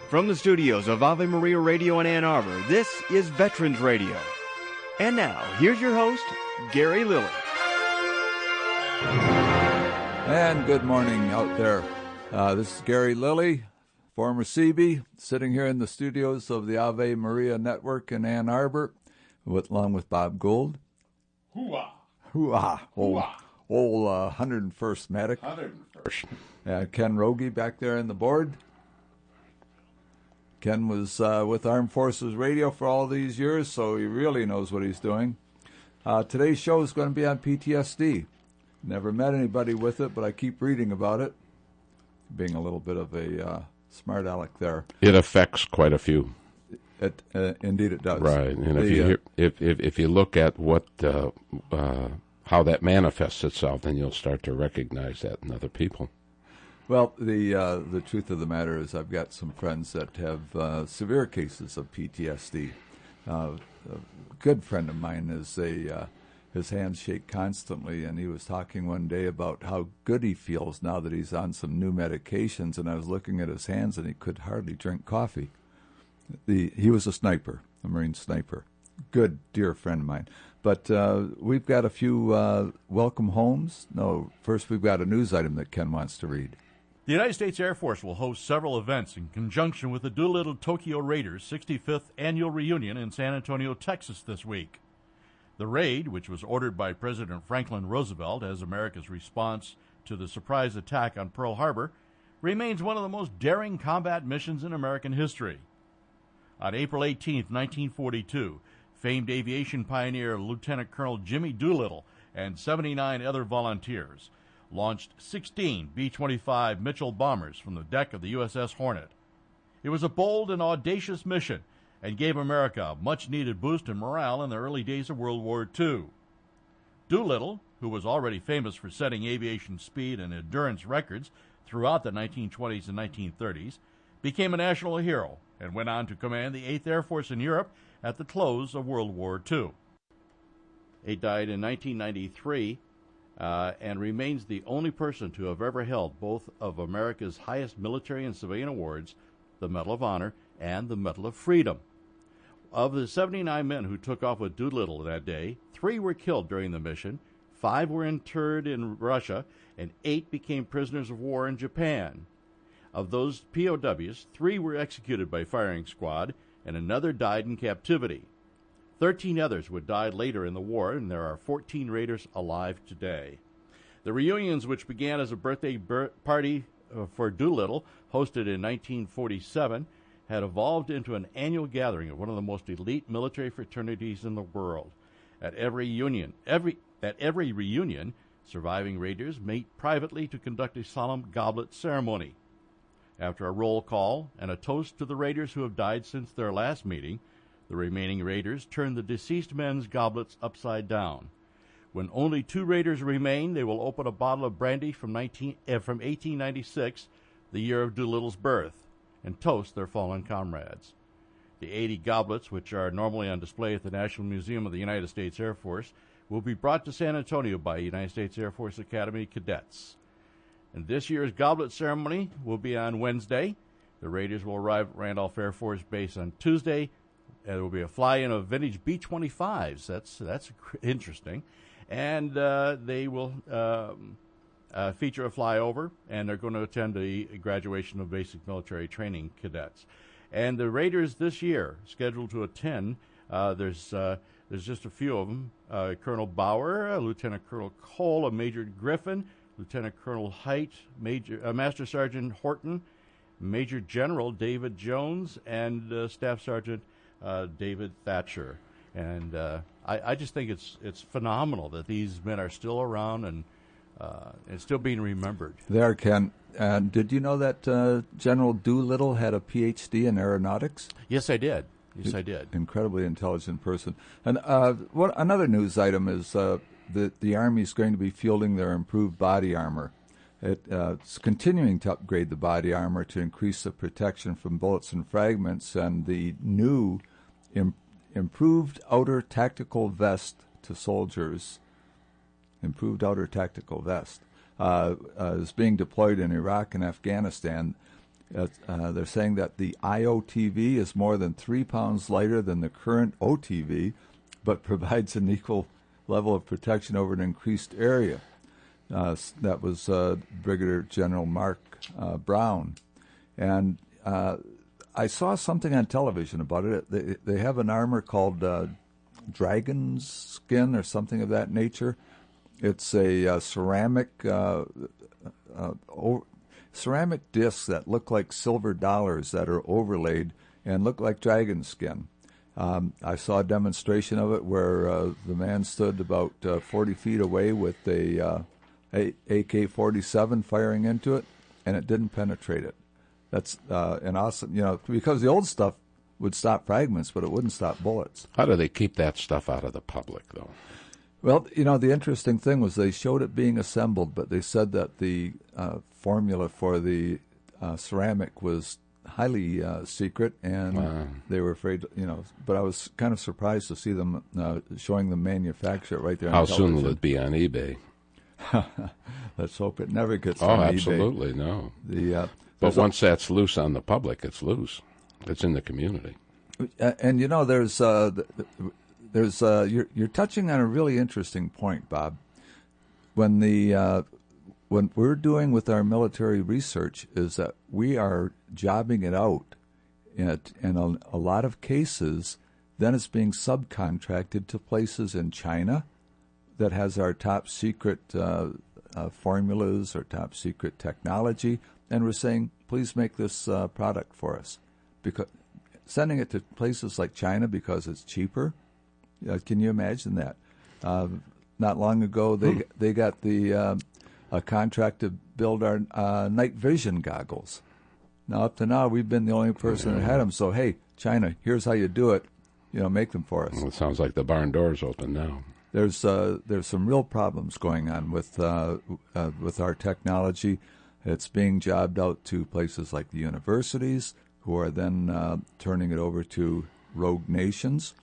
From the studios of Ave Maria Radio in Ann Arbor, this is Veterans Radio. And now, here's your host, Gary Lilly. And good morning out there. This is Gary Lilly, former CB, sitting here in the studios of the Ave Maria Network in Ann Arbor, along with Bob Gould. Hoo-ah. Hoo-ah. Hoo-ah. Old 101st medic. 101st. Ken Rogie back there on the board. Ken was with Armed Forces Radio for all these years, so he really knows what he's doing. Today's show is going to be on PTSD. Never met anybody with it, but I keep reading about it. Being a little bit of a smart aleck there. It affects quite a few. Indeed, it does. Right, and if you look at what how that manifests itself, then you'll start to recognize that in other people. Well, the truth of the matter is I've got some friends that have severe cases of PTSD. A good friend of mine is his hands shake constantly, and he was talking one day about how good he feels now that he's on some new medications, and I was looking at his hands, and he could hardly drink coffee. He was a sniper, a Marine sniper. Good, dear friend of mine. But we've got a few welcome homes. No, first we've got a news item that Ken wants to read. The United States Air Force will host several events in conjunction with the Doolittle Tokyo Raiders' 65th annual reunion in San Antonio, Texas this week. The raid, which was ordered by President Franklin Roosevelt as America's response to the surprise attack on Pearl Harbor, remains one of the most daring combat missions in American history. On April 18, 1942, famed aviation pioneer Lieutenant Colonel Jimmy Doolittle and 79 other volunteers launched 16 B-25 Mitchell bombers from the deck of the USS Hornet. It was a bold and audacious mission and gave America a much-needed boost in morale in the early days of World War II. Doolittle, who was already famous for setting aviation speed and endurance records throughout the 1920s and 1930s, became a national hero and went on to command the 8th Air Force in Europe at the close of World War II. He died in 1993 and remains the only person to have ever held both of America's highest military and civilian awards, the Medal of Honor and the Medal of Freedom. Of the 79 men who took off with Doolittle that day, 3 were killed during the mission, 5 were interred in Russia, and 8 became prisoners of war in Japan. Of those POWs, 3 were executed by firing squad, and another died in captivity. 13 others would die later in the war, and there are 14 Raiders alive today. The reunions, which began as a birthday party for Doolittle, hosted in 1947, had evolved into an annual gathering of one of the most elite military fraternities in the world. At every reunion, surviving Raiders meet privately to conduct a solemn goblet ceremony. After a roll call and a toast to the Raiders who have died since their last meeting, the remaining Raiders turn the deceased men's goblets upside down. When only 2 Raiders remain, they will open a bottle of brandy from 1896, the year of Doolittle's birth, and toast their fallen comrades. The 80 goblets, which are normally on display at the National Museum of the United States Air Force, will be brought to San Antonio by United States Air Force Academy cadets. And this year's goblet ceremony will be on Wednesday. The Raiders will arrive at Randolph Air Force Base on Tuesday. There will be a fly-in of vintage B-25s. That's interesting. And they will feature a flyover, and they're going to attend a graduation of basic military training cadets. And the Raiders this year, scheduled to attend, there's just a few of them. Colonel Bauer, Lieutenant Colonel Cole, a Major Griffin, Lieutenant Colonel Height, Master Sergeant Horton, Major General David Jones, and Staff Sergeant David Thatcher. And I just think it's phenomenal that these men are still around and still being remembered. There, Ken. Did you know that General Doolittle had a Ph.D. in aeronautics? Yes, I did. I did. Incredibly intelligent person. And another news item is the Army is going to be fielding their improved body armor. It's continuing to upgrade the body armor to increase the protection from bullets and fragments, and the new improved outer tactical vest to soldiers, improved outer tactical vest, is being deployed in Iraq and Afghanistan. They're saying that the IOTV is more than 3 pounds lighter than the current OTV, but provides an equal level of protection over an increased area. That was Brigadier General Mark Brown. And I saw something on television about it. They have an armor called dragon's skin or something of that nature. It's a ceramic discs that look like silver dollars that are overlaid and look like dragon skin. I saw a demonstration of it where the man stood about 40 feet away with a AK-47 firing into it, and it didn't penetrate it. That's an awesome, because the old stuff would stop fragments, but it wouldn't stop bullets. How do they keep that stuff out of the public, though? Well, the interesting thing was they showed it being assembled, but they said that the formula for the ceramic was highly secret, and they were afraid, but I was kind of surprised to see them showing the manufacturer right there on television. How soon will it be on eBay? Let's hope it never gets on eBay. Oh, absolutely, no. But once that's loose on the public, it's loose. It's in the community. And you're touching on a really interesting point, Bob. When we're doing with our military research is that we are jobbing it out, and a lot of cases, then it's being subcontracted to places in China that has our top secret formulas or top secret technology, and we're saying, please make this product for us. Because sending it to places like China because it's cheaper, can you imagine that? Not long ago, they got a contract to build our night vision goggles. Now, up to now, we've been the only person that had them. So, hey, China, here's how you do it. Make them for us. Well, it sounds like the barn door's open now. There's some real problems going on with our technology. It's being jobbed out to places like the universities, who are then turning it over to rogue nations.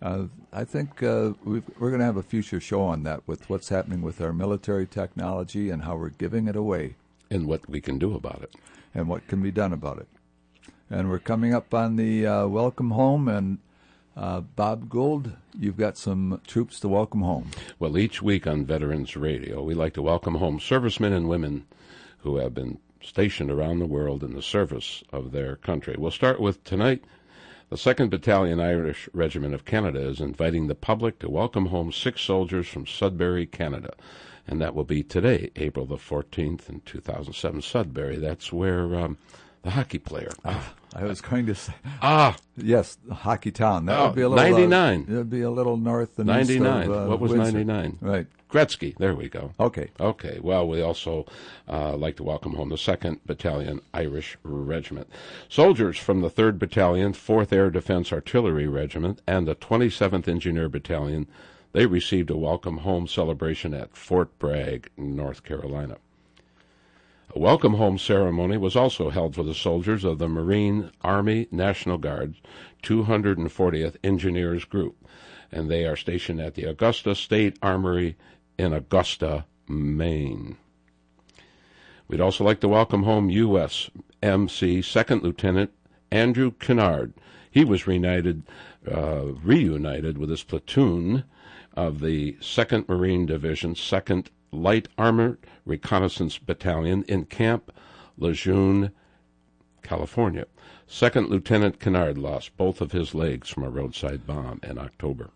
I think we're going to have a future show on that with what's happening with our military technology and how we're giving it away. And what we can do about it. And what can be done about it. And we're coming up on the welcome home, and Bob Gould, you've got some troops to welcome home. Well, each week on Veterans Radio, we like to welcome home servicemen and women who have been stationed around the world in the service of their country. We'll start with tonight. The 2nd Battalion Irish Regiment of Canada is inviting the public to welcome home 6 soldiers from Sudbury, Canada. And that will be today, April the 14th in 2007. Sudbury, that's where the hockey player. I was going to say. Yes, hockey town. That would be a little 99. It would be a little north and 99. east of what was Windsor. 99? Right. Gretzky. There we go. Okay. Well, we also like to welcome home the 2nd Battalion Irish Regiment. Soldiers from the 3rd Battalion, 4th Air Defense Artillery Regiment, and the 27th Engineer Battalion, they received a welcome home celebration at Fort Bragg, North Carolina. A welcome home ceremony was also held for the soldiers of the Marine Army National Guard 240th Engineers Group, and they are stationed at the Augusta State Armory in Augusta, Maine. We'd also like to welcome home USMC 2nd Lieutenant Andrew Kennard. He was reunited with his platoon of the 2nd Marine Division, 2nd Light Armored Reconnaissance Battalion in Camp Lejeune, California. 2nd Lieutenant Kennard lost both of his legs from a roadside bomb in October.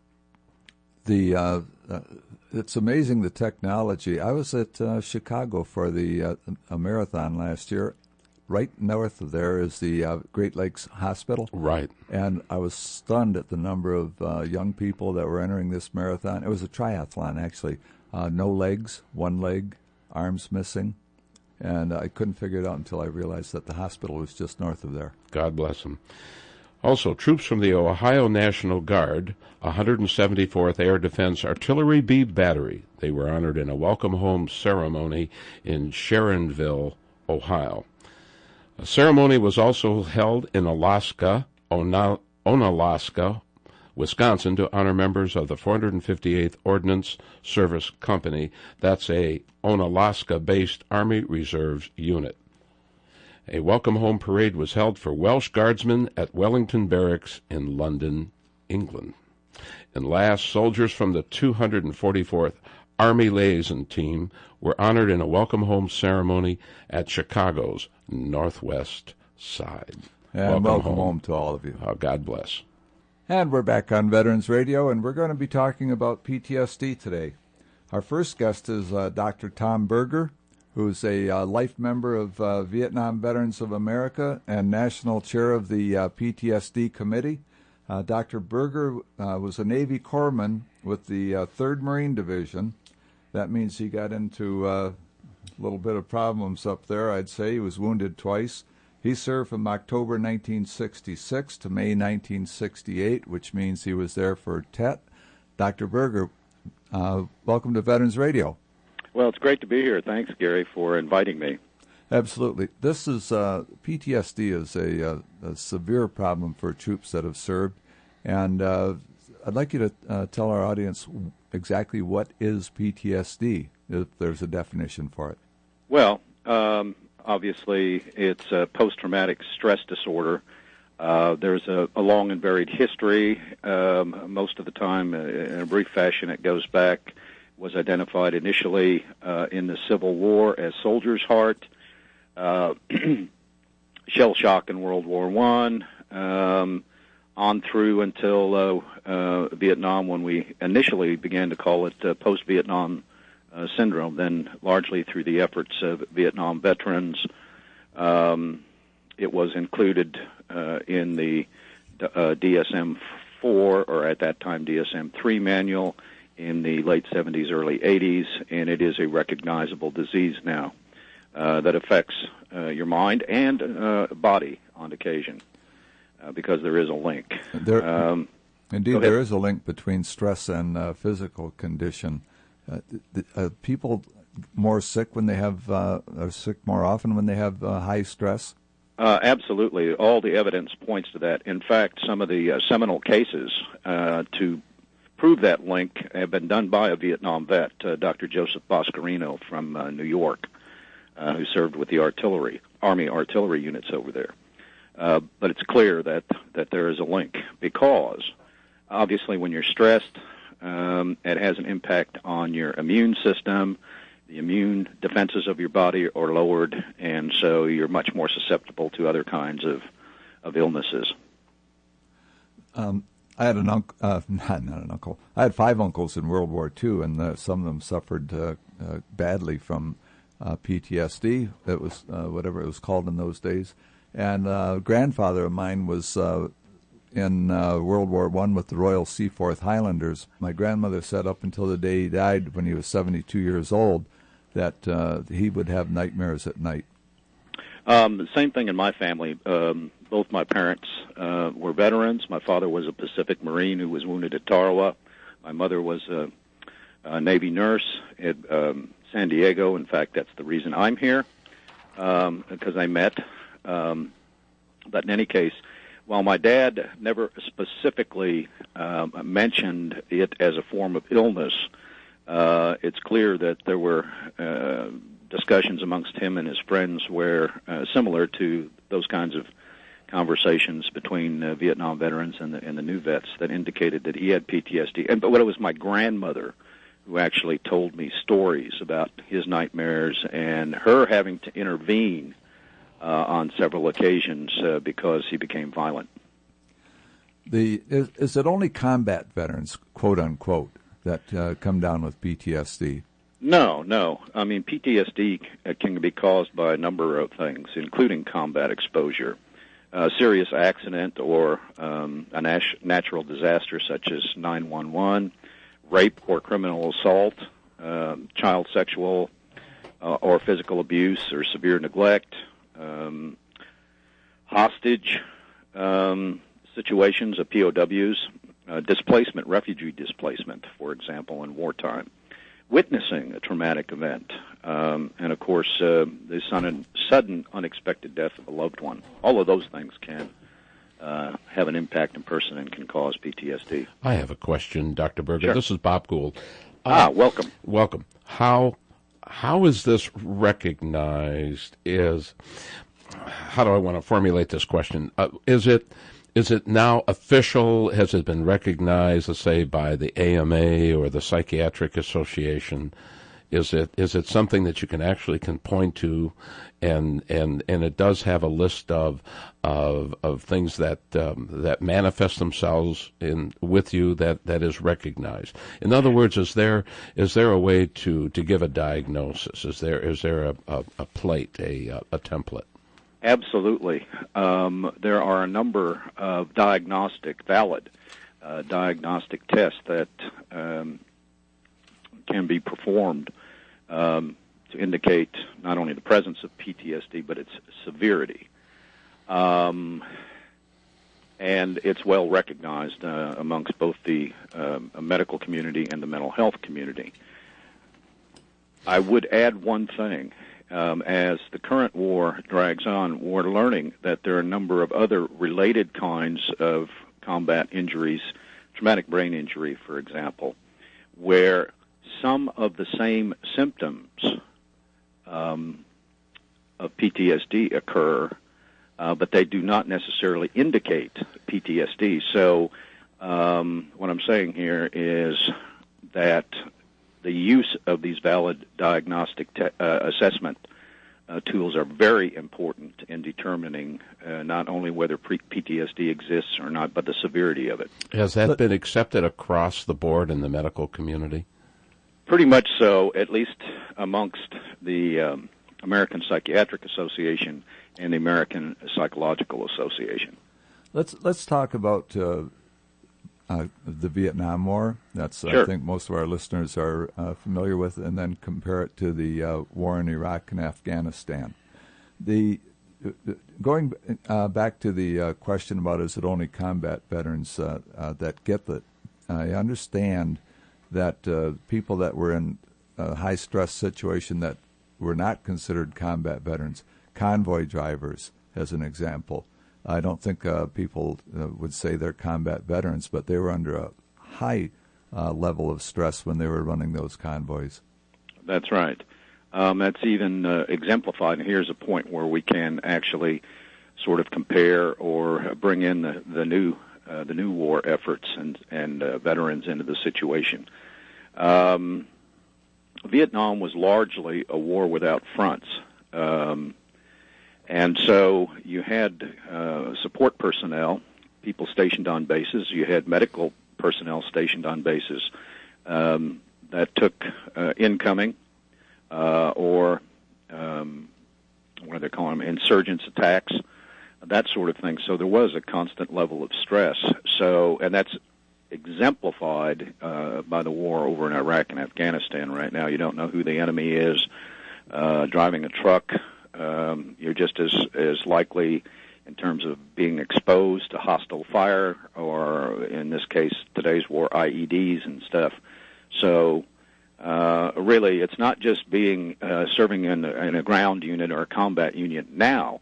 It's amazing the technology. I was at Chicago for a marathon last year. Right north of there is the Great Lakes Hospital. Right. And I was stunned at the number of young people that were entering this marathon. It was a triathlon, actually. No legs, one leg, arms missing. And I couldn't figure it out until I realized that the hospital was just north of there. God bless them. Also, troops from the Ohio National Guard, 174th Air Defense Artillery B Battery. They were honored in a welcome home ceremony in Sharonville, Ohio. A ceremony was also held in Onalaska, Wisconsin, to honor members of the 458th Ordnance Service Company. That's a Onalaska-based Army Reserves unit. A welcome home parade was held for Welsh Guardsmen at Wellington Barracks in London, England. And last, soldiers from the 244th Army Liaison Team were honored in a welcome home ceremony at Chicago's Northwest Side. And welcome home to all of you. God bless. And we're back on Veterans Radio, and we're going to be talking about PTSD today. Our first guest is Dr. Tom Berger, who's a life member of Vietnam Veterans of America and national chair of the PTSD Committee. Dr. Berger was a Navy corpsman with the 3rd Marine Division. That means he got into a little bit of problems up there, I'd say. He was wounded twice. He served from October 1966 to May 1968, which means he was there for Tet. Dr. Berger, welcome to Veterans Radio. Well, it's great to be here. Thanks, Gary, for inviting me. Absolutely. This is PTSD is a severe problem for troops that have served, and I'd like you to tell our audience exactly what is PTSD, if there's a definition for it. Well, obviously, it's a post-traumatic stress disorder. There's a long and varied history. Most of the time, in a brief fashion, it goes back, was identified initially in the Civil War as soldier's heart, shell shock in World War I, on through until Vietnam, when we initially began to call it post-Vietnam syndrome, then largely through the efforts of Vietnam veterans. It was included in the DSM-4, or at that time DSM-3 manual, in the late 70s, early 80s, and it is a recognizable disease now that affects your mind and body on occasion, because there is a link. Indeed, there is a link between stress and physical condition. People more sick when they have are sick more often when they have high stress? Absolutely. All the evidence points to that. In fact, some of the seminal cases to prove that link have been done by a Vietnam vet, Dr. Joseph Boscarino from New York, who served with the Army artillery units over there. But it's clear that there is a link, because obviously when you're stressed, it has an impact on your immune system. The immune defenses of your body are lowered, and so you're much more susceptible to other kinds of illnesses. I had an uncle, not an uncle. I had 5 uncles in World War II, and some of them suffered badly from PTSD. It was whatever it was called in those days. And a grandfather of mine was in World War I with the Royal Seaforth Highlanders. My grandmother said up until the day he died, when he was 72 years old, that he would have nightmares at night. The same thing in my family. Both my parents were veterans. My father was a Pacific Marine who was wounded at Tarawa. My mother was a Navy nurse at San Diego. In fact, that's the reason I'm here, because I met. But in any case, while my dad never specifically mentioned it as a form of illness, it's clear that there were discussions amongst him and his friends were similar to those kinds of conversations between Vietnam veterans and the new vets that indicated that he had PTSD. But it was my grandmother who actually told me stories about his nightmares and her having to intervene on several occasions because he became violent. Is it only combat veterans, quote unquote, that come down with PTSD? No. I mean, PTSD can be caused by a number of things, including combat exposure, a serious accident, or a natural disaster such as 9/11, rape or criminal assault, child sexual or physical abuse or severe neglect, hostage situations of POWs, displacement, refugee displacement, for example, in wartime, witnessing a traumatic event, and, of course, the sudden unexpected death of a loved one. All of those things can have an impact in person and can cause PTSD. I have a question, Dr. Berger. Sure. This is Bob Gould. Welcome. Welcome. How is this recognized? how do I want to formulate this question? Is it now official? Has it been recognized, let's say, by the AMA or the Psychiatric Association? Is it something that you actually can point to, and it does have a list of things that manifest themselves with you that is recognized? In other words, is there a way to give a diagnosis? Is there a plate, a template? Absolutely. There are a number of valid diagnostic tests that can be performed to indicate not only the presence of PTSD, but its severity. And it's well recognized amongst both the medical community and the mental health community. I would add one thing. As the current war drags on, we're learning that there are a number of other related kinds of combat injuries, traumatic brain injury, for example, where some of the same symptoms of PTSD occur, but they do not necessarily indicate PTSD. So what I'm saying here is that the use of these valid diagnostic assessment tools are very important in determining not only whether PTSD exists or not, but the severity of it. Has that been accepted across the board in the medical community? Pretty much so, at least amongst the American Psychiatric Association and the American Psychological Association. Let's talk about the Vietnam War. That's Sure. I think most of our listeners are familiar with, and then compare it to the war in Iraq and Afghanistan. Going back to the question about is it only combat veterans that get it, I understand that people that were in a high-stress situation that were not considered combat veterans, convoy drivers, as an example, I don't think people would say they're combat veterans, but they were under a high level of stress when they were running those convoys. That's right. That's even exemplified, and here's a point where we can actually sort of compare or bring in the new war efforts and veterans into the situation. Vietnam was largely a war without fronts. And so you had support personnel, people stationed on bases. You had medical personnel stationed on bases that took incoming or what do they call them, insurgents attacks, that sort of thing. So there was a constant level of stress. And that's exemplified by the war over in Iraq and Afghanistan right now. You don't know who the enemy is. Driving a truck, you're just as likely in terms of being exposed to hostile fire, or in this case, today's war, IEDs and stuff. So really, it's not just being serving in a ground unit or a combat unit now.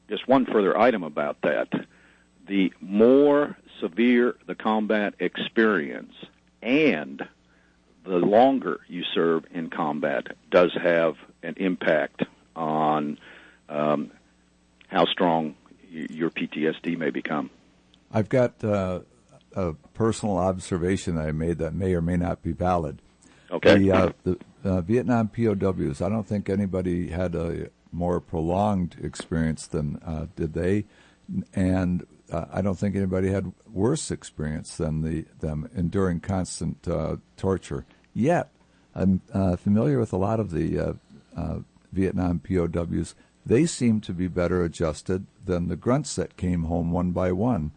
Just one further item about that. The more severe the combat experience and the longer you serve in combat does have an impact on how strong your PTSD may become. I've got a personal observation I made that may or may not be valid. Okay. The Vietnam POWs, I don't think anybody had a more prolonged experience than did they, and I don't think anybody had worse experience than them enduring constant torture. Yet, I'm familiar with a lot of the Vietnam POWs. They seem to be better adjusted than the grunts that came home one by one.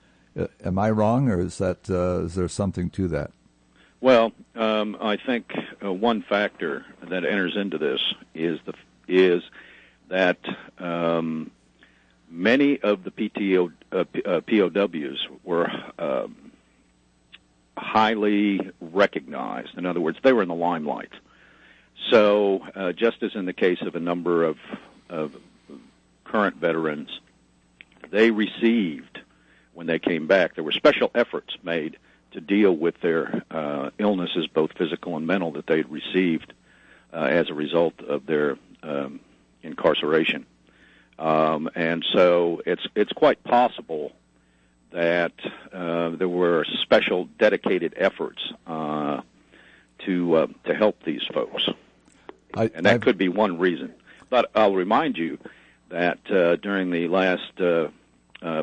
Am I wrong, or is there something to that? Well, I think one factor that enters into this is that many of the POWs were highly recognized. In other words, they were in the limelight. So just as in the case of a number of current veterans, they received, when they came back, there were special efforts made to deal with their illnesses, both physical and mental, that they'd received as a result of their incarceration. And so it's quite possible that there were special dedicated efforts to help these folks. And that could be one reason. But I'll remind you that during the last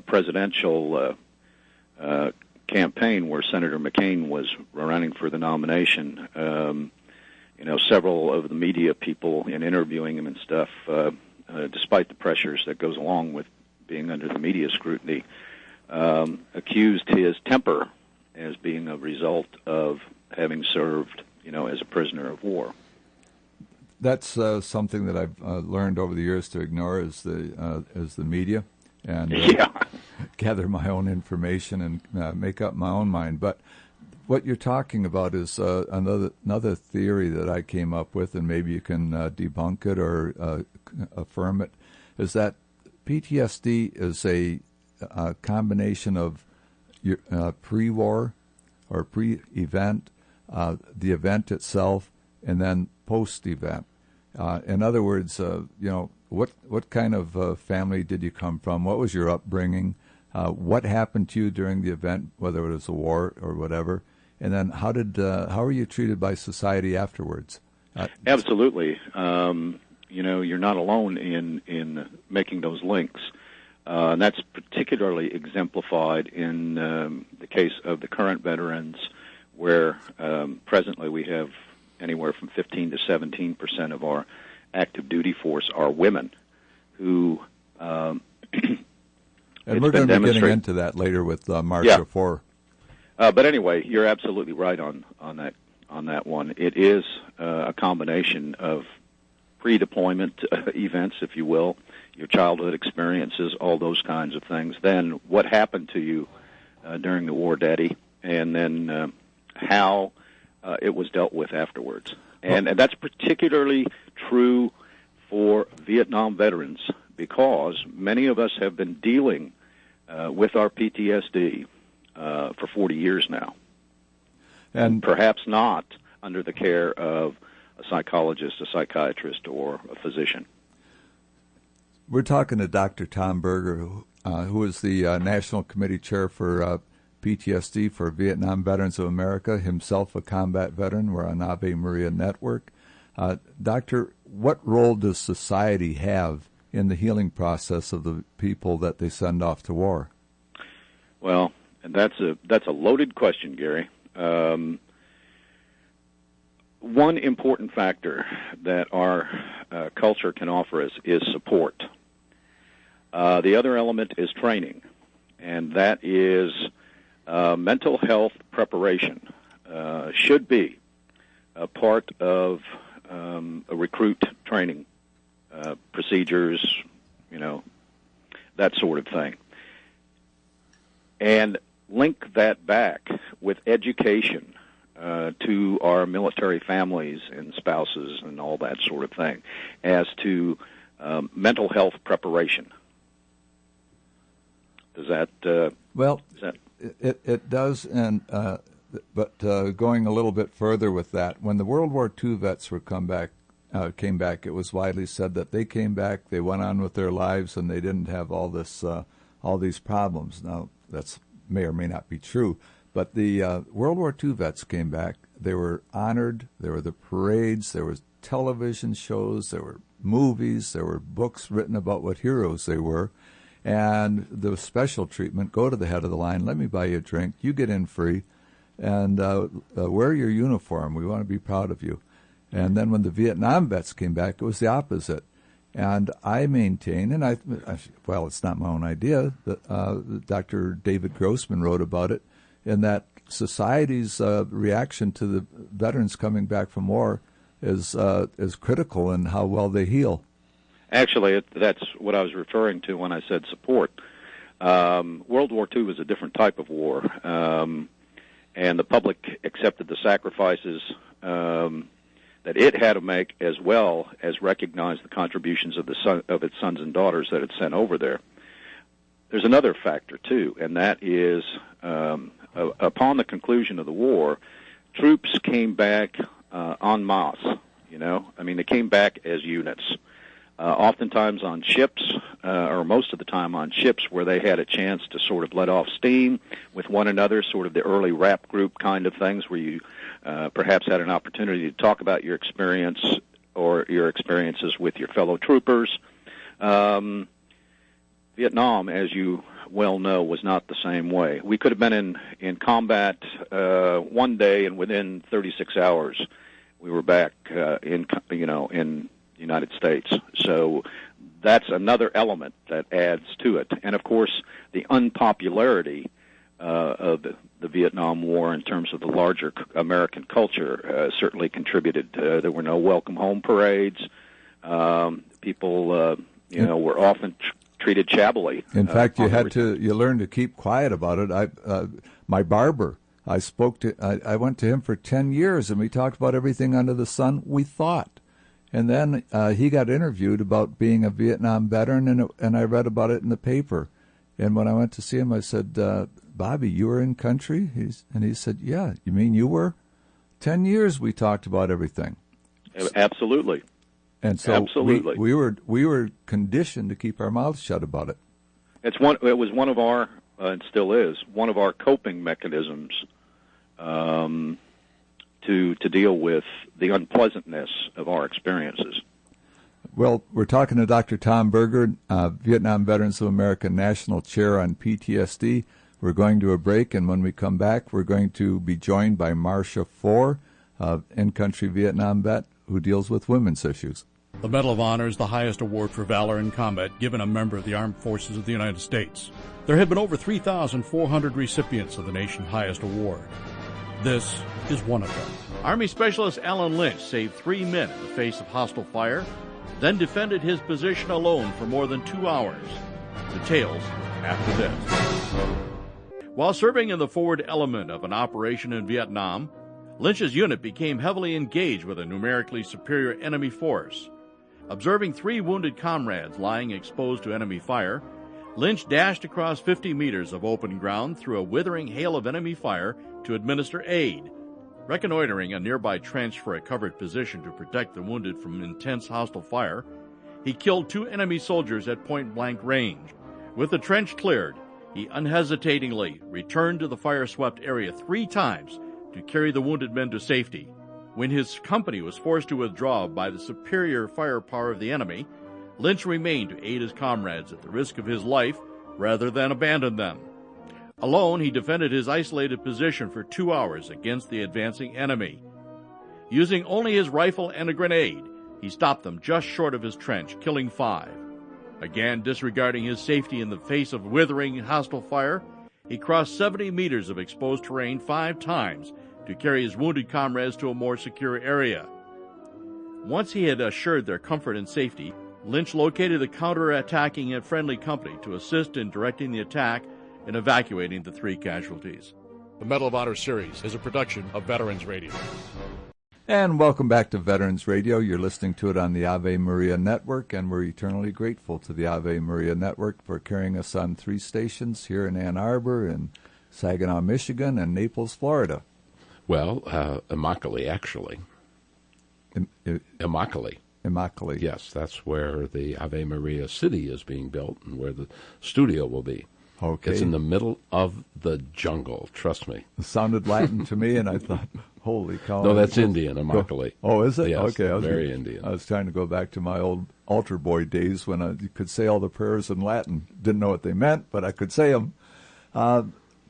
presidential campaign where Senator McCain was running for the nomination, several of the media people, in interviewing him and stuff, despite the pressures that goes along with being under the media scrutiny, accused his temper as being a result of having served, as a prisoner of war. That's something that I've learned over the years to ignore is the media, and gather my own information and make up my own mind. But what you're talking about is another theory that I came up with, and maybe you can debunk it or affirm it, is that PTSD is a combination of pre-war or pre-event, the event itself, and then post-event. In other words, what kind of family did you come from? What was your upbringing? What happened to you during the event, whether it was a war or whatever? And then how were you treated by society afterwards? Absolutely. You're not alone in making those links. And that's particularly exemplified in the case of the current veterans, where presently we have anywhere from 15 to 17% of our active duty force are women who... and we're going to be getting into that later with Marcia Four. But anyway, you're absolutely right on that one. It is a combination of pre-deployment events, if you will, your childhood experiences, all those kinds of things. Then what happened to you during the war, Daddy, and then how it was dealt with afterwards. And that's particularly true for Vietnam veterans, because many of us have been dealing with our PTSD for 40 years now, and perhaps not under the care of a psychologist, a psychiatrist, or a physician. We're talking to Dr. Tom Berger, who is the National Committee Chair for PTSD for Vietnam Veterans of America, himself a combat veteran. We're on Ave Maria Network. Doctor, what role does society have in the healing process of the people that they send off to war? Well, and that's a loaded question, Gary. One important factor that our culture can offer us is support. The other element is training, and that is mental health preparation. Should be a part of a recruit training procedures, that sort of thing. And link that back with education to our military families and spouses and all that sort of thing as to mental health preparation. Does that... It does, and but going a little bit further with that, when the World War II vets came back, it was widely said that they came back, they went on with their lives, and they didn't have all these problems. Now, that's may or may not be true, but the World War II vets came back. They were honored. There were the parades. There were television shows. There were movies. There were books written about what heroes they were. And the special treatment, go to the head of the line, let me buy you a drink, you get in free, and wear your uniform. We want to be proud of you. And then when the Vietnam vets came back, it was the opposite. And I maintain, and it's not my own idea, that Dr. David Grossman wrote about it, in that society's reaction to the veterans coming back from war is critical in how well they heal. Actually, that's what I was referring to when I said support. World War II was a different type of war, and the public accepted the sacrifices that it had to make, as well as recognize the contributions of its sons and daughters that it sent over there. There's another factor, too, and that is upon the conclusion of the war, troops came back en masse, They came back as units. Oftentimes on ships, or most of the time on ships where they had a chance to sort of let off steam with one another, sort of the early rap group kind of things where you perhaps had an opportunity to talk about your experience or your experiences with your fellow troopers. Vietnam, as you well know, was not the same way. We could have been in combat one day, and within 36 hours, we were back in the United States. So that's another element that adds to it. And of course, the unpopularity of the Vietnam War in terms of the larger American culture certainly contributed. There were no welcome home parades. People, were often treated shabbily. In fact, you learned to keep quiet about it. My barber, I went to him for 10 years, and we talked about everything under the sun, we thought. And then he got interviewed about being a Vietnam veteran, and I read about it in the paper. And when I went to see him, I said, Bobby, you were in country? And he said, yeah. You mean you were? 10 years we talked about everything. Absolutely. And so absolutely. we were conditioned to keep our mouths shut about it. It was one of our, and still is, one of our coping mechanisms to deal with the unpleasantness of our experiences. Well, we're talking to Dr. Tom Berger, Vietnam Veterans of America National Chair on PTSD. We're going to a break, and when we come back, we're going to be joined by Marcia Four, in-country Vietnam vet, who deals with women's issues. The Medal of Honor is the highest award for valor in combat given a member of the Armed Forces of the United States. There have been over 3,400 recipients of the nation's highest award. This is one of them. Army Specialist Alan Lynch saved 3 men in the face of hostile fire, then defended his position alone for more than 2 hours. Details after this. While serving in the forward element of an operation in Vietnam, Lynch's unit became heavily engaged with a numerically superior enemy force. Observing 3 wounded comrades lying exposed to enemy fire, Lynch dashed across 50 meters of open ground through a withering hail of enemy fire to administer aid. Reconnoitering a nearby trench for a covered position to protect the wounded from intense hostile fire, he killed 2 enemy soldiers at point-blank range. With the trench cleared, he unhesitatingly returned to the fire-swept area 3 times to carry the wounded men to safety. When his company was forced to withdraw by the superior firepower of the enemy, Lynch remained to aid his comrades at the risk of his life rather than abandon them. Alone, he defended his isolated position for 2 hours against the advancing enemy. Using only his rifle and a grenade, he stopped them just short of his trench, killing 5. Again, disregarding his safety in the face of withering hostile fire, he crossed 70 meters of exposed terrain 5 times to carry his wounded comrades to a more secure area. Once he had assured their comfort and safety, Lynch located the counter-attacking and friendly company to assist in directing the attack and evacuating the 3 casualties. The Medal of Honor series is a production of Veterans Radio. And welcome back to Veterans Radio. You're listening to it on the Ave Maria Network, and we're eternally grateful to the Ave Maria Network for carrying us on 3 stations here in Ann Arbor, in Saginaw, Michigan, and Naples, Florida. Well, Immokalee, actually. Immokalee. Immokalee. Yes, that's where the Ave Maria City is being built and where the studio will be. Okay. It's in the middle of the jungle, trust me. It sounded Latin to me, and I thought, holy cow. No, that's Indian, Immokalee. Oh, is it? Yes, okay. very Indian. I was trying to go back to my old altar boy days when I could say all the prayers in Latin. Didn't know what they meant, but I could say them.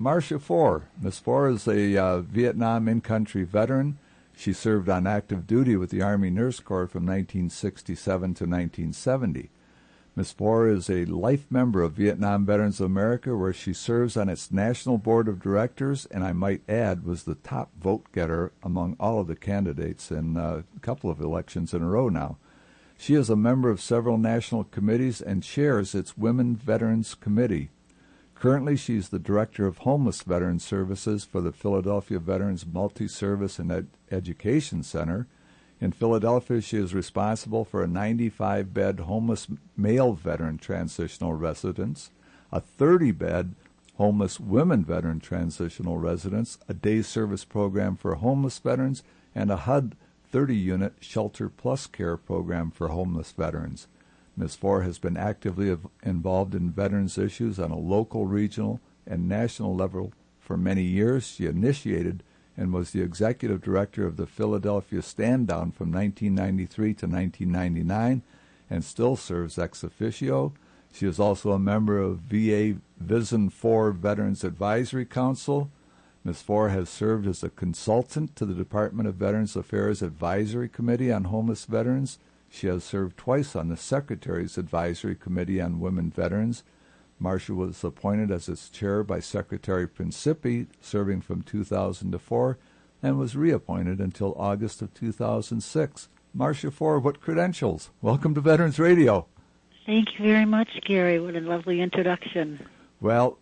Marcia Four. Miss Four is a Vietnam in-country veteran. She served on active duty with the Army Nurse Corps from 1967 to 1970. Ms. Four is a life member of Vietnam Veterans of America, where she serves on its National Board of Directors, and I might add was the top vote-getter among all of the candidates in a couple of elections in a row now. She is a member of several national committees and chairs its Women Veterans Committee. Currently, she is the Director of Homeless Veteran Services for the Philadelphia Veterans Multi-Service and Education Center. In Philadelphia, she is responsible for a 95-bed homeless male veteran transitional residence, a 30-bed homeless women veteran transitional residence, a day service program for homeless veterans, and a HUD 30-unit Shelter Plus Care program for homeless veterans. Ms. Fore has been actively involved in veterans issues on a local, regional, and national level for many years. She initiated and was the executive director of the Philadelphia Stand Down from 1993 to 1999 and still serves ex officio. She is also a member of VA Vision 4 Veterans Advisory Council. Ms. Fore has served as a consultant to the Department of Veterans Affairs Advisory Committee on Homeless Veterans. She has served twice on the Secretary's Advisory Committee on Women Veterans. Marcia was appointed as its chair by Secretary Principi, serving from 2000 to 4, and was reappointed until August of 2006. Marcia Fore, what credentials? Welcome to Veterans Radio. Thank you very much, Gary. What a lovely introduction. Well,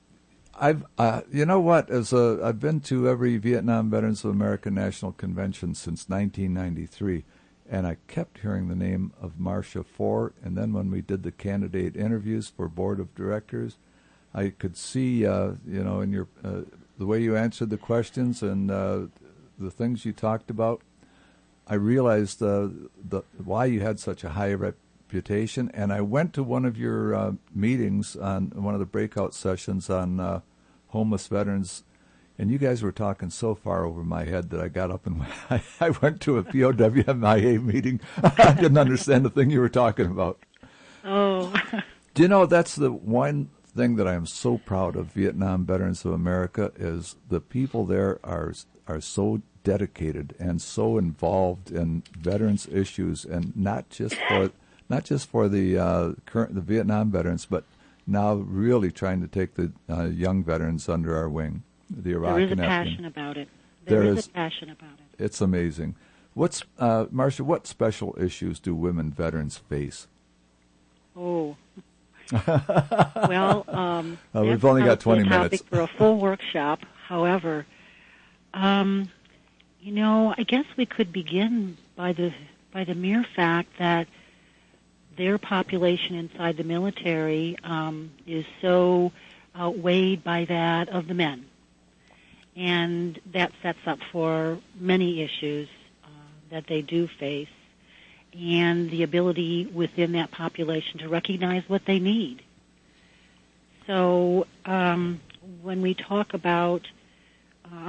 you know what? I've been to every Vietnam Veterans of America National Convention since 1993, and I kept hearing the name of Marcia Fore. And then when we did the candidate interviews for board of directors, I could see, in your the way you answered the questions and the things you talked about. I realized why you had such a high reputation, and I went to one of your meetings on one of the breakout sessions on homeless veterans, and you guys were talking so far over my head that I got up and I went to a POWMIA meeting. I didn't understand the thing you were talking about. Oh. Do you know, that's the one thing that I am so proud of Vietnam Veterans of America is the people there are so dedicated and so involved in veterans issues, and not just for the Vietnam veterans, but now really trying to take the young veterans under our wing. The Iraq there is and a Afghan. passion about it. There is a passion about it. It's amazing. Marcia, what special issues do women veterans face? Oh. Well, we've only got 20 minutes. minutes for a full workshop. However, I guess we could begin by the mere fact that their population inside the military is so outweighed by that of the men. And that sets up for many issues that they do face, and the ability within that population to recognize what they need. So when we talk about,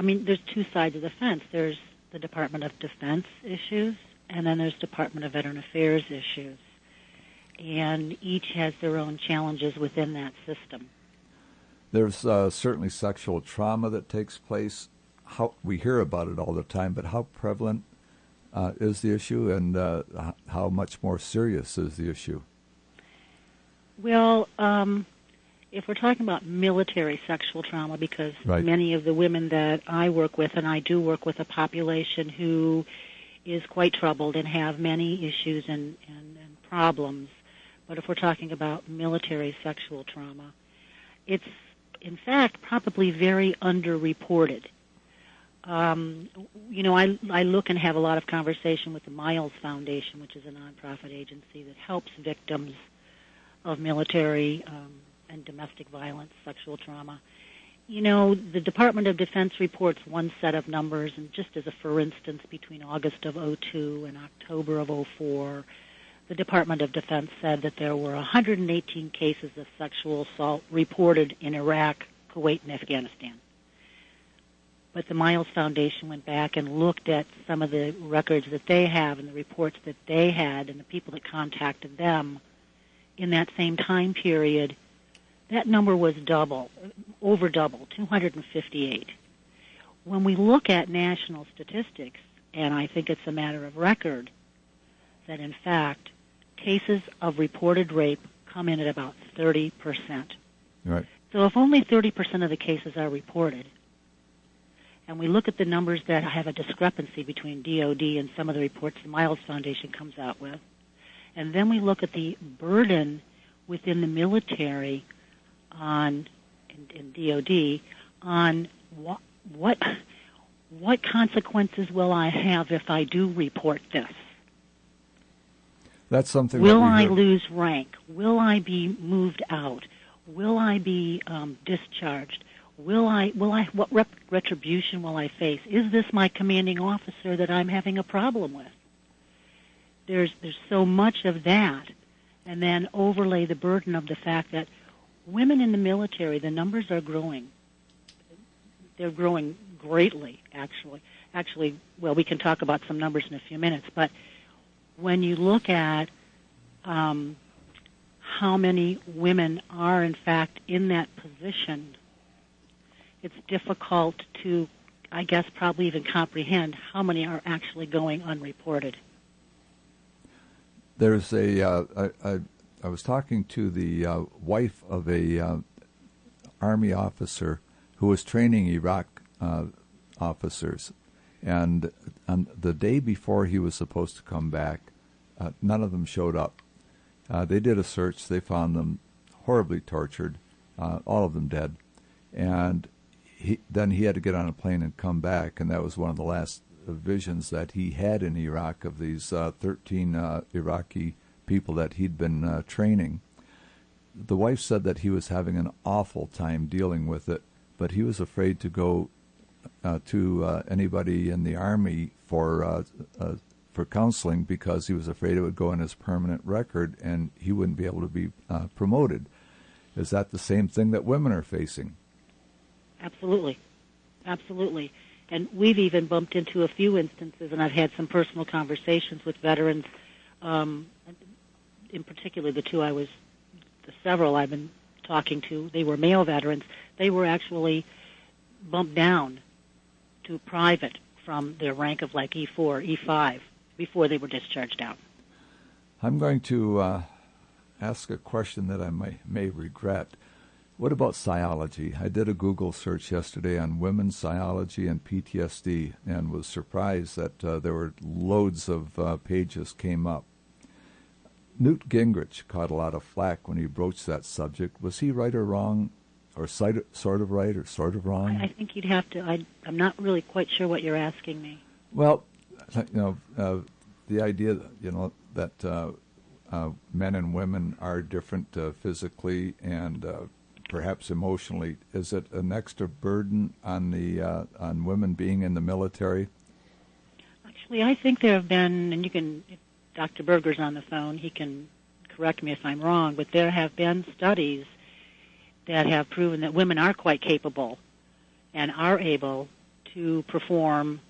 there's two sides of the fence. There's the Department of Defense issues, and then there's Department of Veteran Affairs issues. And each has their own challenges within that system. There's certainly sexual trauma that takes place. We hear about it all the time, but how prevalent is the issue, and how much more serious is the issue? Well, if we're talking about military sexual trauma, because many of the women that I work with, and I do work with a population who is quite troubled and have many issues and problems, but if we're talking about military sexual trauma, it's in fact probably very underreported. I look and have a lot of conversation with the Miles Foundation, which is a nonprofit agency that helps victims of military and domestic violence, sexual trauma. The Department of Defense reports one set of numbers, and just as a for instance, between August of 2002 and October of 2004, the Department of Defense said that there were 118 cases of sexual assault reported in Iraq, Kuwait, and Afghanistan. But the Miles Foundation went back and looked at some of the records that they have and the reports that they had and the people that contacted them in that same time period. That number was over double, 258. When we look at national statistics, and I think it's a matter of record, that in fact cases of reported rape come in at about 30%. Right. So if only 30% of the cases are reported, and we look at the numbers that have a discrepancy between DOD and some of the reports the Miles Foundation comes out with, and then we look at the burden within the military on in DOD on what consequences will I have if I do report this? That's something. Will I lose rank? Will I be moved out? Will I be discharged? What retribution will I face? Is this my commanding officer that I'm having a problem with? There's so much of that, and then overlay the burden of the fact that women in the military, the numbers are growing. They're growing greatly, actually. Well, we can talk about some numbers in a few minutes, but when you look at how many women are, in fact, in that position, it's difficult to, I guess, probably even comprehend how many are actually going unreported. There's I was talking to the wife of a Army officer who was training Iraq officers, and on the day before he was supposed to come back, none of them showed up. They did a search. They found them horribly tortured, all of them dead. And then he had to get on a plane and come back, and that was one of the last visions that he had in Iraq of these 13 Iraqi people that he'd been training. The wife said that he was having an awful time dealing with it, but he was afraid to go to anybody in the Army for counseling because he was afraid it would go on his permanent record and he wouldn't be able to be promoted. Is that the same thing that women are facing? Absolutely. And we've even bumped into a few instances, and I've had some personal conversations with veterans, in particular the several I've been talking to. They were male veterans. They were actually bumped down to private from their rank of like E4, E5 before they were discharged out. I'm going to ask a question that I may regret. What about psychology? I did a Google search yesterday on women's psychology and PTSD and was surprised that there were loads of pages came up. Newt Gingrich caught a lot of flack when he broached that subject. Was he right or wrong, or sort of right or sort of wrong? I think you'd have to. I'm not really quite sure what you're asking me. Well, the idea that men and women are different physically and perhaps emotionally. Is it an extra burden on on women being in the military? Actually, I think there have been, and if Dr. Berger's on the phone, he can correct me if I'm wrong, but there have been studies that have proven that women are quite capable and are able to perform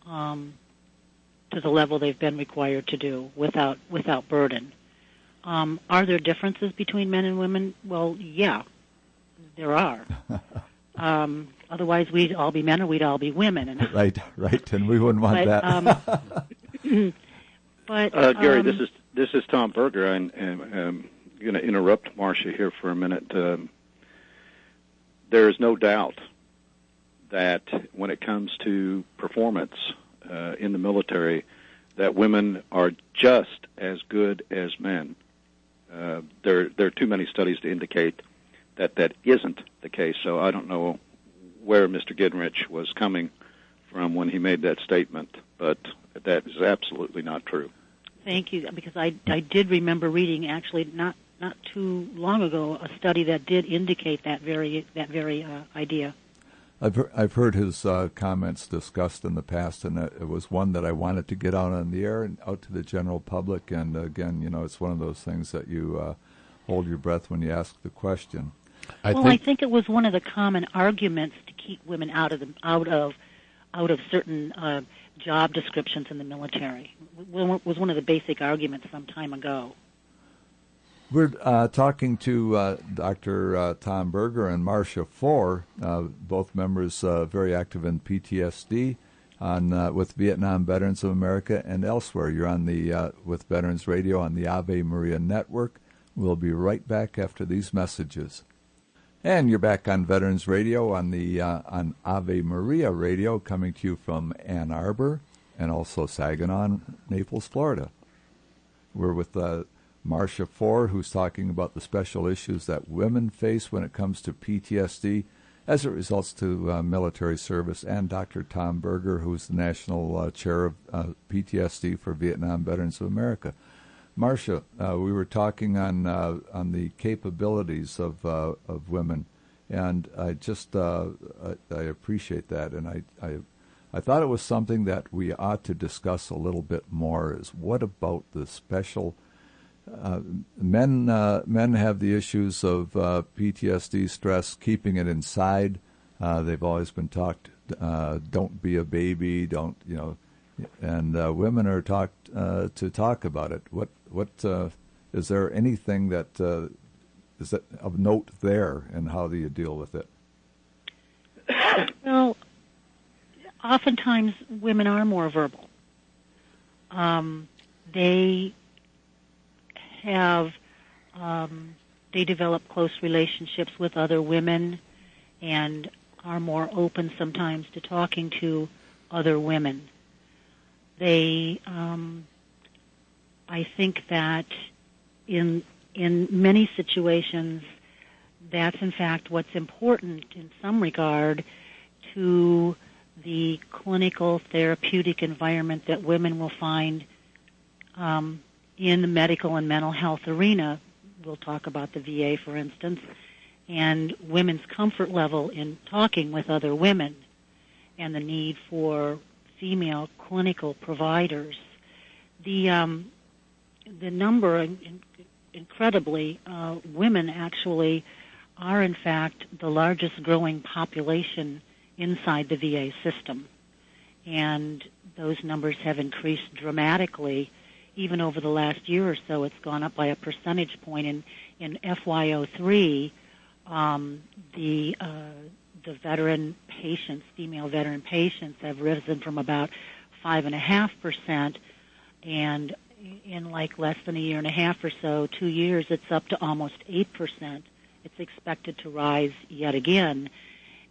to the level they've been required to do without burden. Are there differences between men and women? Well, yeah. There are. Otherwise, we'd all be men or we'd all be women. And right, and we wouldn't want that. But Gary, this is Tom Berger. I'm going to interrupt Marcia here for a minute. There is no doubt that when it comes to performance in the military, that women are just as good as men. There are too many studies to indicate that isn't the case. So I don't know where Mr. Gingrich was coming from when he made that statement, but that is absolutely not true. Thank you, because I did remember reading, actually not too long ago, a study that did indicate that very idea. I've heard his comments discussed in the past, and it was one that I wanted to get out on the air and out to the general public. And again, it's one of those things that you hold your breath when you ask the question. I think it was one of the common arguments to keep women out of certain job descriptions in the military. It was one of the basic arguments some time ago. We're talking to Dr. Tom Berger and Marcia Foer, both members very active in PTSD, with Vietnam Veterans of America and elsewhere. You're on with Veterans Radio on the Ave Maria Network. We'll be right back after these messages. And you're back on Veterans Radio on Ave Maria Radio, coming to you from Ann Arbor and also Saginaw, Naples, Florida. We're with Marcia Foer, who's talking about the special issues that women face when it comes to PTSD as it results to military service, and Dr. Tom Berger, who's the National Chair of PTSD for Vietnam Veterans of America. Marcia, we were talking on the capabilities of women, and I just I appreciate that, and I thought it was something that we ought to discuss a little bit more. Is what about the special men have the issues of PTSD, stress, keeping it inside. They've always been taught, don't be a baby, don't, and women are taught to talk about it. What is there anything that is that of note there, and how do you deal with it? Well, oftentimes women are more verbal. They have they develop close relationships with other women and are more open sometimes to talking to other women. They, I think that in many situations, that's in fact what's important in some regard to the clinical therapeutic environment that women will find in the medical and mental health arena. We'll talk about the VA, for instance, and women's comfort level in talking with other women and the need for female clinical providers. The number, incredibly, women actually are in fact the largest growing population inside the VA system. And those numbers have increased dramatically. Even over the last year or so, it's gone up by a percentage point. In FY03, the veteran patients, female veteran patients, have risen from about 5.5%, and in like less than a year and a half or so, 2 years, it's up to almost 8%. It's expected to rise yet again,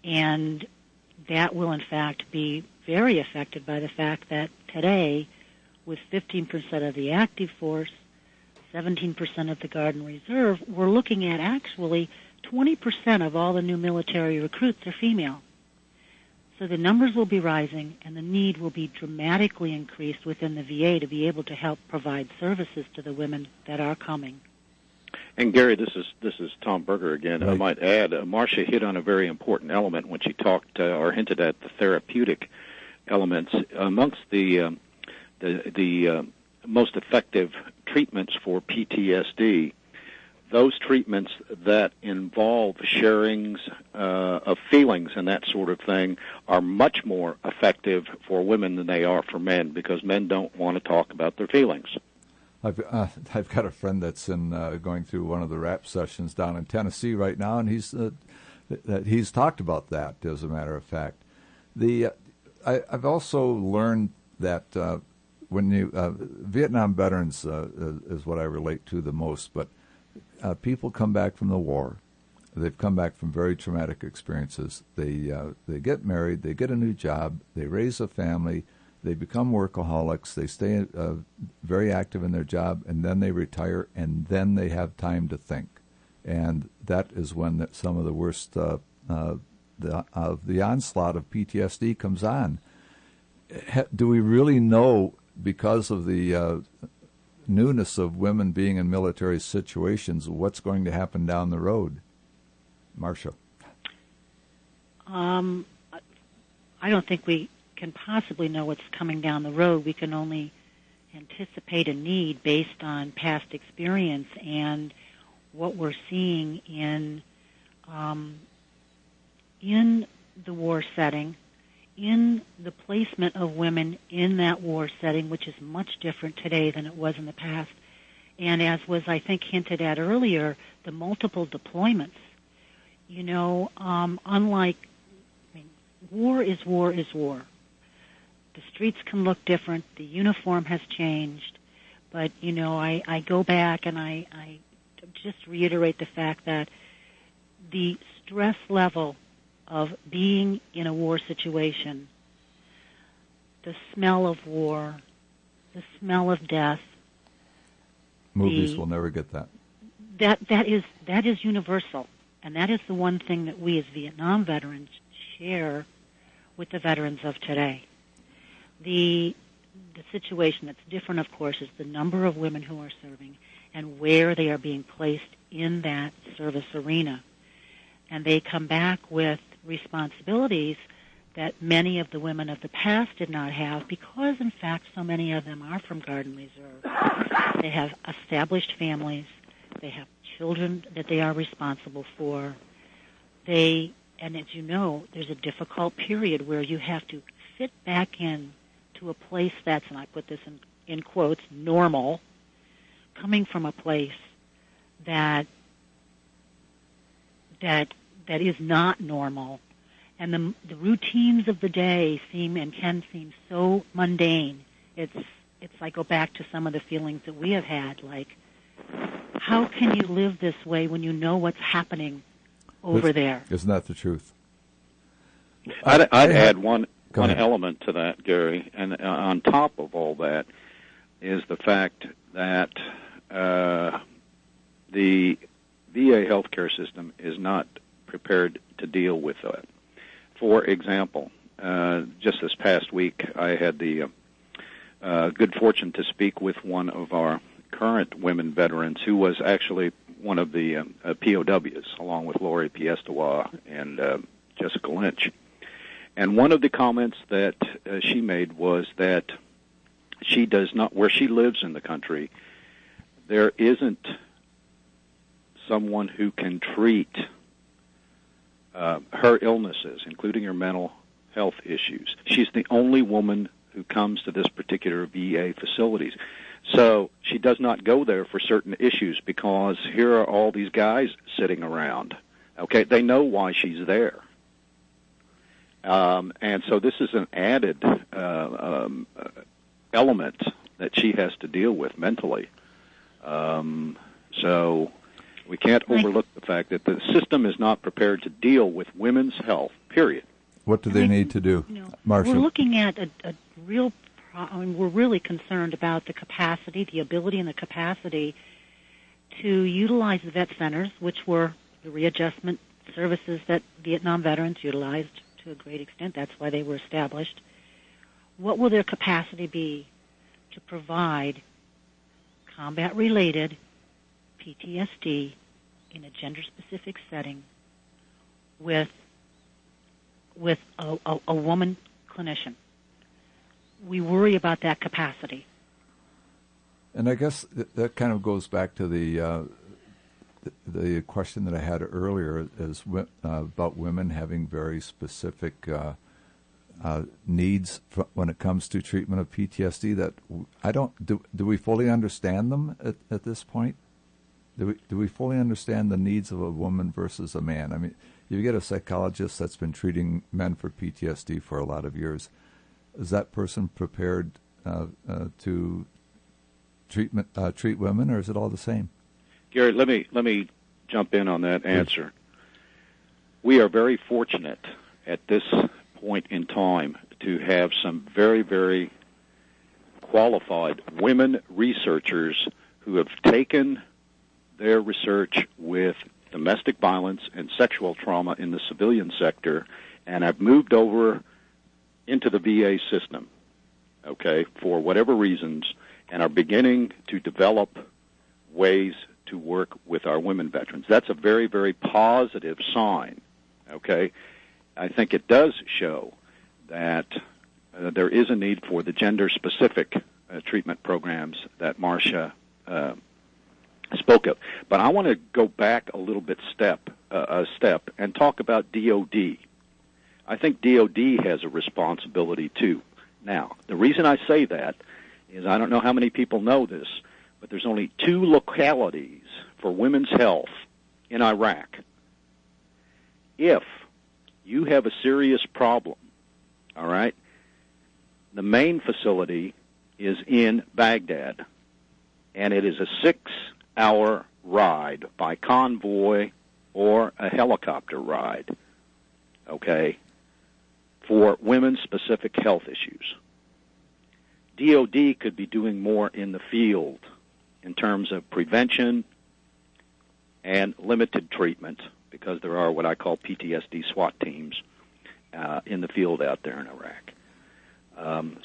and that will in fact be very affected by the fact that today, with 15% of the active force, 17% of the Guard and Reserve, we're looking at actually 20% of all the new military recruits are female. So the numbers will be rising, and the need will be dramatically increased within the VA to be able to help provide services to the women that are coming. And Gary, this is Tom Berger again. Right. I might add, Marcia hit on a very important element when she talked or hinted at the therapeutic elements. Amongst the most effective treatments for PTSD, those treatments that involve sharings of feelings and that sort of thing are much more effective for women than they are for men, because men don't want to talk about their feelings. I've got a friend that's going through one of the rap sessions down in Tennessee right now, and he's talked about that. As a matter of fact, I've also learned that when you Vietnam veterans is what I relate to the most, but people come back from the war. They've come back from very traumatic experiences. They get married, they get a new job, they raise a family. They become workaholics, they stay very active in their job, and then they retire, and then they have time to think. And that is when some of the worst of the onslaught of PTSD comes on. Do we really know, because of the newness of women being in military situations, what's going to happen down the road? Marcia? I don't think we can possibly know what's coming down the road. We can only anticipate a need based on past experience and what we're seeing in the war setting, in the placement of women in that war setting, which is much different today than it was in the past. And as was, I think, hinted at earlier, the multiple deployments. Unlike, war is war is war. The streets can look different. The uniform has changed. But, I go back and I just reiterate the fact that the stress level of being in a war situation, the smell of war, the smell of death. Movies will never get that. That is universal. And that is the one thing that we as Vietnam veterans share with the veterans of today. The situation that's different, of course, is the number of women who are serving and where they are being placed in that service arena. And they come back with responsibilities that many of the women of the past did not have, because, in fact, so many of them are from Garden Reserve. They have established families. They have children that they are responsible for. And as you know, there's a difficult period where you have to fit back in to a place that's, and I put this in quotes, normal, coming from a place that is not normal. And the routines of the day can seem so mundane. It's like go back to some of the feelings that we have had, like, how can you live this way when you know what's happening over there? Isn't that the truth? I'd add one element to that, Gary, and on top of all that is the fact that the VA healthcare system is not prepared to deal with that. For example, just this past week, I had the good fortune to speak with one of our current women veterans who was actually one of the POWs, along with Lori Piestewa and Jessica Lynch. And one of the comments that she made was that she does not, where she lives in the country, there isn't someone who can treat her illnesses, including her mental health issues. She's the only woman who comes to this particular VA facilities. So she does not go there for certain issues because here are all these guys sitting around. Okay, they know why she's there. And so this is an added element that she has to deal with mentally. So we can't overlook the fact that the system is not prepared to deal with women's health, period. What do they need to do, Marcia? We're looking at a real we're really concerned about the capacity, the ability and the capacity to utilize the vet centers, which were the readjustment services that Vietnam veterans utilized to a great extent. That's why they were established. What will their capacity be to provide combat-related PTSD in a gender-specific setting with a woman clinician? We worry about that capacity. And I guess that kind of goes back to the question that I had earlier, is about women having very specific needs when it comes to treatment of PTSD. That I don't do. Do we fully understand them at this point? Do we fully understand the needs of a woman versus a man? I mean, you get a psychologist that's been treating men for PTSD for a lot of years. Is that person prepared to treat women, or is it all the same? Gary, let me jump in on that answer. We are very fortunate at this point in time to have some very, very qualified women researchers who have taken their research with domestic violence and sexual trauma in the civilian sector and have moved over into the VA system, okay, for whatever reasons, and are beginning to develop ways to work with our women veterans. That's a very, very positive sign, okay? I think it does show that there is a need for the gender-specific treatment programs that Marcia spoke of. But I want to go back a little bit a step and talk about DOD. I think DOD has a responsibility, too. Now, the reason I say that is I don't know how many people know this, but there's only 2 localities for women's health in Iraq. If you have a serious problem, all right, the main facility is in Baghdad, and it is a 6-hour ride by convoy or a helicopter ride, okay, for women-specific health issues. DOD could be doing more in the field in terms of prevention and limited treatment, because there are what I call PTSD SWAT teams in the field out there in Iraq.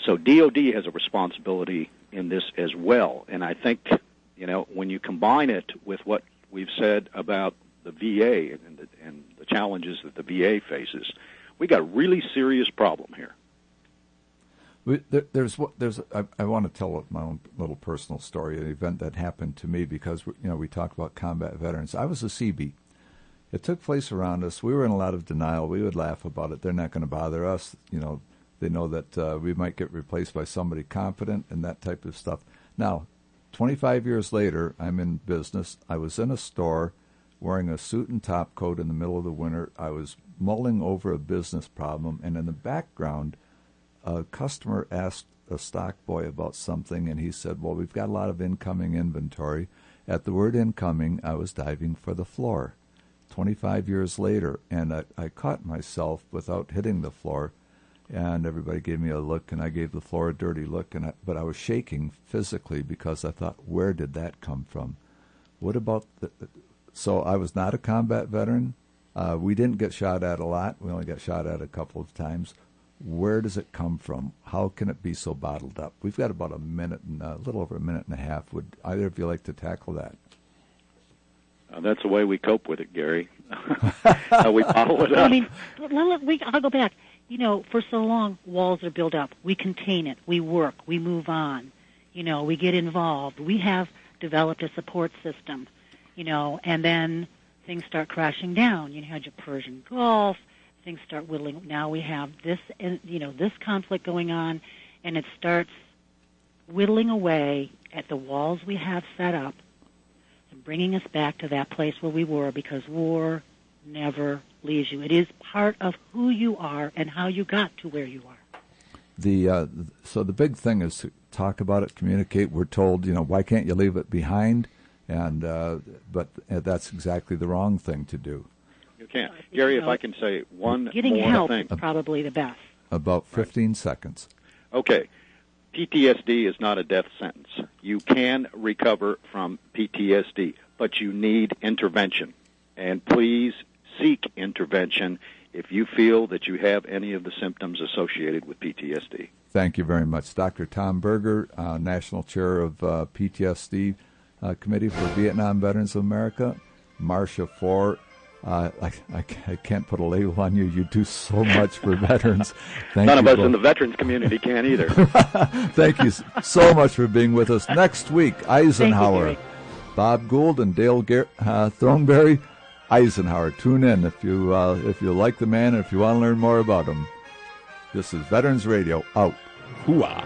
So DOD has a responsibility in this as well. And I think, when you combine it with what we've said about the VA and the challenges that the VA faces, We got a really serious problem here. I want to tell my own little personal story, an event that happened to me because we talk about combat veterans. I was a CB. It took place around us. We were in a lot of denial. We would laugh about it. They're not going to bother us. They know that we might get replaced by somebody competent and that type of stuff. Now, 25 years later, I'm in business. I was in a store wearing a suit and top coat in the middle of the winter. I was mulling over a business problem, and in the background, a customer asked a stock boy about something, and he said, well, we've got a lot of incoming inventory. At the word incoming, I was diving for the floor. 25 years later, and I caught myself without hitting the floor, and everybody gave me a look, and I gave the floor a dirty look, but I was shaking physically because I thought, where did that come from? What about so I was not a combat veteran. We didn't get shot at a lot. We only got shot at a couple of times. Where does it come from? How can it be so bottled up? We've got about a little over a minute and a half. Would either of you like to tackle that? That's the way we cope with it, Gary. We bottle it up. I mean, I'll go back. For so long, walls are built up. We contain it. We work. We move on. We get involved. We have developed a support system, and then things start crashing down. You had your Persian Gulf. Things start whittling. Now we have this conflict going on, and it starts whittling away at the walls we have set up and bringing us back to that place where we were, because war never leaves you. It is part of who you are and how you got to where you are. So the big thing is to talk about it, communicate. We're told, why can't you leave it behind? But that's exactly the wrong thing to do. You can't. Gary, if I can say one more thing. Getting help is probably the best. About 15 seconds. Okay. PTSD is not a death sentence. You can recover from PTSD, but you need intervention. And please seek intervention if you feel that you have any of the symptoms associated with PTSD. Thank you very much. Dr. Tom Berger, National Chair of PTSD Committee for Vietnam Veterans of America. Marcia Four. I can't put a label on you. You do so much for veterans. None of us in the veterans community can either. Thank you so much for being with us. Next week, Eisenhower. Bob Gould and Dale Thornberry. Eisenhower. Tune in if you like the man and if you want to learn more about him. This is Veterans Radio. Out. Hooah.